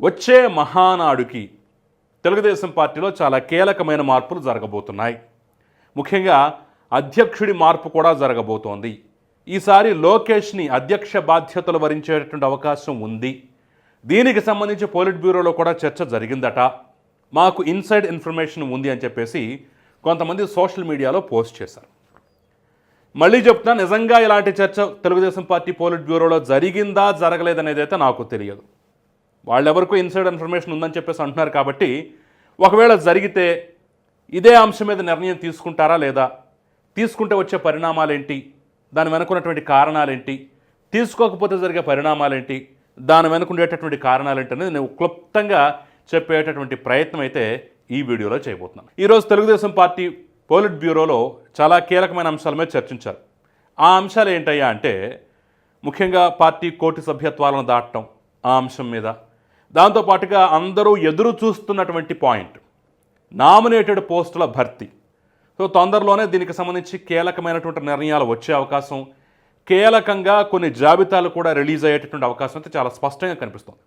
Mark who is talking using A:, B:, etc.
A: వచ్చే మహానాడుకి తెలుగుదేశం పార్టీలో చాలా కీలకమైన మార్పులు జరగబోతున్నాయి. ముఖ్యంగా అధ్యక్షుడి మార్పు కూడా జరగబోతోంది. ఈసారి లోకేష్ని అధ్యక్ష బాధ్యతలు వరించేటటువంటి అవకాశం ఉంది. దీనికి సంబంధించి పోలిట్ బ్యూరోలో కూడా చర్చ జరిగిందట. మాకు ఇన్సైడ్ ఇన్ఫర్మేషన్ ఉంది అని చెప్పేసి కొంతమంది సోషల్ మీడియాలో పోస్ట్ చేశారు. మళ్ళీ చెప్తున్నా, నిజంగా ఇలాంటి చర్చ తెలుగుదేశం పార్టీ పోలిట్ బ్యూరోలో జరిగిందా జరగలేదనేది అయితే నాకు తెలియదు. వాళ్ళెవరికూ ఇన్సైడ్ ఇన్ఫర్మేషన్ ఉందని చెప్పేసి అంటున్నారు. కాబట్టి ఒకవేళ జరిగితే ఇదే అంశం మీద నిర్ణయం తీసుకుంటారా లేదా, తీసుకుంటే వచ్చే పరిణామాలేంటి, దాని వెనుకున్నటువంటి కారణాలేంటి, తీసుకోకపోతే జరిగే పరిణామాలేంటి, దాని వెనుకుండేటటువంటి కారణాలేంటి అనేది నేను క్లుప్తంగా చెప్పేటటువంటి ప్రయత్నం అయితే ఈ వీడియోలో చేయబోతున్నాను. ఈరోజు తెలుగుదేశం పార్టీ పోలిట్ బ్యూరోలో చాలా కీలకమైన అంశాల మీద చర్చించారు. ఆ అంశాలు ఏంటయ్యా అంటే, ముఖ్యంగా పార్టీ కోటి సభ్యత్వాలను దాటడం ఆ అంశం మీద, దాంతోపాటుగా అందరూ ఎదురు చూస్తున్నటువంటి పాయింట్ నామినేటెడ్ పోస్టుల భర్తీ. సో తొందరలోనే దీనికి సంబంధించి కీలకమైనటువంటి నిర్ణయాలు వచ్చే అవకాశం, కీలకంగా కొన్ని జాబితాలు కూడా రిలీజ్ అయ్యేటటువంటి అవకాశం అయితే చాలా స్పష్టంగా కనిపిస్తుంది.